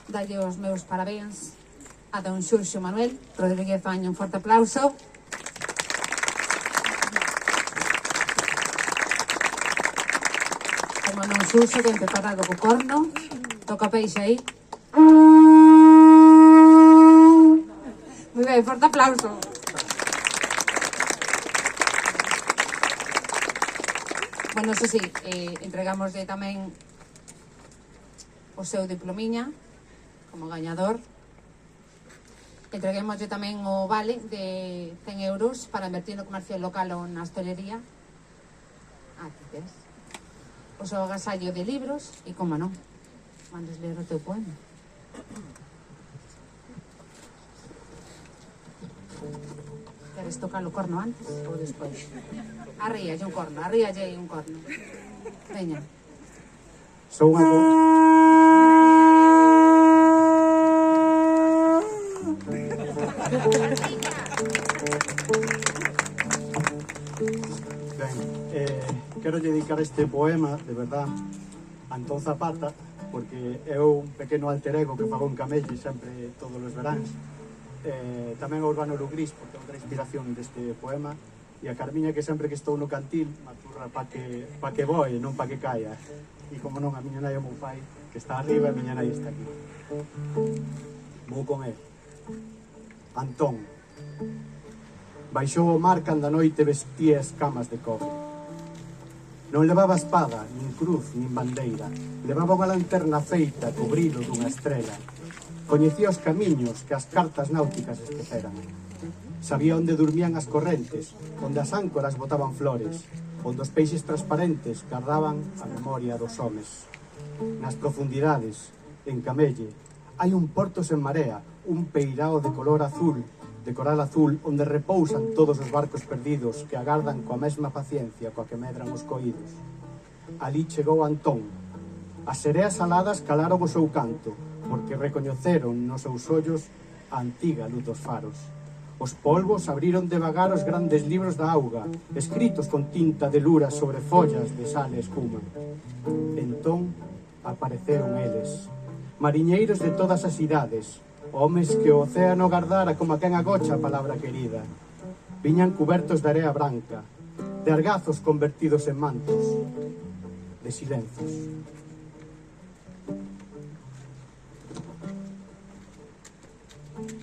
dalle os meus parabéns a don Xurxo Manuel Rodríguez Año. Un forte aplauso. Como non Xurxo, que preparado co corno, toca peixe aí. Moi ben, forte aplauso. Bueno, eso sí, entregámoslle tamén o seu diplomiña como gañador. Entreguémoslle tamén o vale de 100 euros para invertir no comercio local ou na hostelería. Aquí tes o seu agasallo de libros e, como non, mandes ler o teu poema. Queres tocar o corno antes ou despois? Arríalle un corno, arríalle un corno. Veña. Son unha... Ben, quero dedicar este poema, de verdad, a Antón Zapata, porque é un pequeno alter ego que fago en Camelle sempre todos os veráns. Tamén a Urbano Lugrís, porque é outra inspiración deste poema, e a Carmiña, que sempre que estou no cantil maturra pa que voe, non pa que caia. E como non, a miña nai e o meu pai, que está arriba, e a miña nai está aquí. Vou con él. Antón. Baixou o mar cando a noite vestía escamas de cobre. Non levaba espada, nin cruz, nin bandeira. Levaba unha lanterna feita co brillo dunha estrela. Coñecía os camiños que as cartas náuticas esqueceran. Sabía onde dormían as correntes, onde as áncoras botaban flores, onde os peixes transparentes guardaban a memoria dos homes. Nas profundidades, en Camelle, hai un porto sen marea, un peirao de color azul, de coral azul, onde repousan todos os barcos perdidos que agardan coa mesma paciencia coa que medran os coídos. Ali chegou Antón. As sereas aladas calaron o seu canto, porque recoñeceron nos seus ollos a antiga luz dos faros. Os polvos abriron devagar os grandes libros da auga, escritos con tinta de lura sobre follas de sal e espuma. Entón apareceron eles, mariñeiros de todas as idades, homes que o océano gardara como a quen agocha a palabra querida. Viñan cubertos de area branca, de argazos convertidos en mantos, de silencios.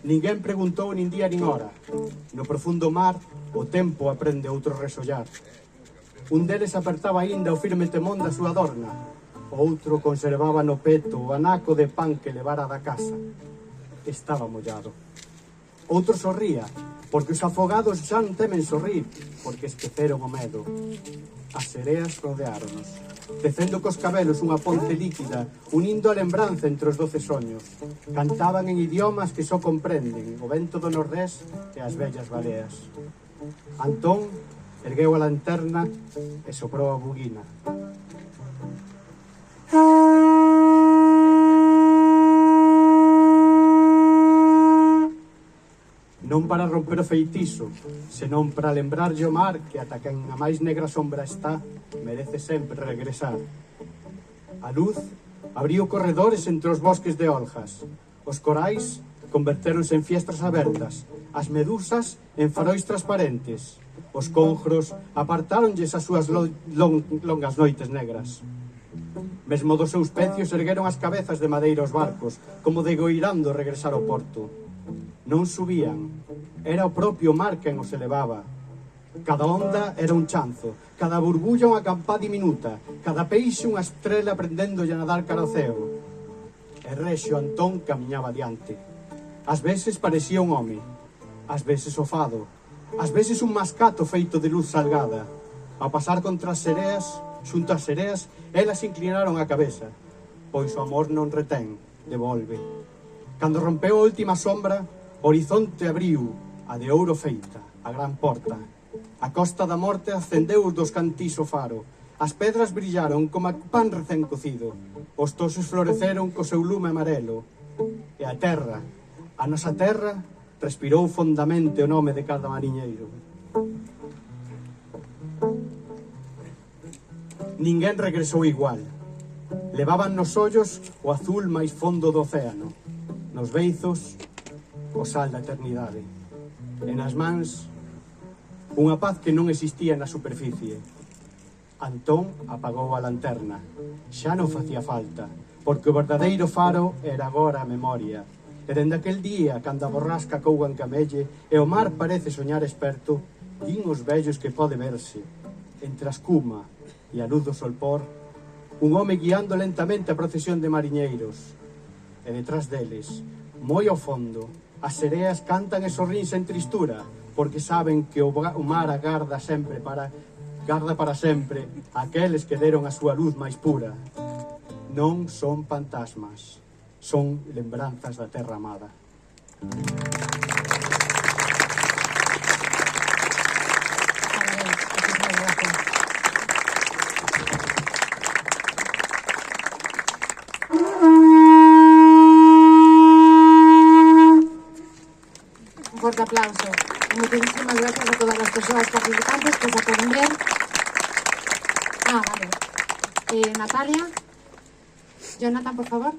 Ninguén preguntou nin día nin hora. No profundo mar, o tempo aprende outro resollar. Un deles apertaba aínda o firme temón da súa dorna. O outro conservaba no peto o anaco de pan que levara da casa. Estaba mollado. Outro sorría, porque os afogados xa non temen sorrir, porque esqueceron o medo. As sereas rodeáronos, tecendo cos cabelos unha ponte líquida, unindo a lembranza entre os 12 soños. Cantaban en idiomas que só comprenden o vento do nordés e as vellas baleas. Antón ergueu a lanterna e soprou a buguina. Non para romper o feitizo, senón para lembrarlle o mar que ata quen a máis negra sombra está, merece sempre regresar. A luz abriu corredores entre os bosques de oljas. Os corais convertéronse en fiestras abertas, as medusas en farois transparentes. Os conjros apartáronlles as súas longas noites negras. Mesmo dos seus pecios ergueron as cabezas de madeira os barcos, como degoirando regresar ao porto. Non subían, era o propio mar quen os elevaba. Cada onda era un chanzo, cada burbulla unha campá diminuta, cada peixe unha estrela aprendendo a nadar cara ao ceo. E rexo Antón camiñaba adiante. Ás veces parecía un home, ás veces o fado, ás veces un mascato feito de luz salgada. Ao pasar contra as sereas, xunto ás sereas, elas inclinaron a cabeza, pois o amor non retén, devolve. Cando rompeu a última sombra, o horizonte abriu, a de ouro feita, a gran porta. A costa da morte acendeu os dos cantís o faro. As pedras brillaron como a pan recén cocido. Os toxos floreceron co seu lume amarelo. E a terra, a nosa terra, respirou fondamente o nome de cada mariñeiro. Ninguén regresou igual. Levaban nos ollos o azul máis fondo do océano, nos beizos o sal da eternidade, e nas mans unha paz que non existía na superficie. Antón apagou a lanterna. Xa non facía falta, porque o verdadeiro faro era agora a memoria. E dende aquel día, cando a borrasca couga en camelle e o mar parece soñar esperto, din os vellos que pode verse, entre a escuma e a luz do solpor, un home guiando lentamente a procesión de mariñeiros. E detrás deles, moi ao fondo, as sereas cantan e sorrín sen tristura, porque saben que o mar agarda para sempre aqueles que deron a súa luz máis pura. Non son fantasmas, son lembranzas da terra amada. Un fuerte aplauso. Muchísimas gracias a todas las personas participantes que se pueden ver. Vale. Natalia. Jonathan, por favor.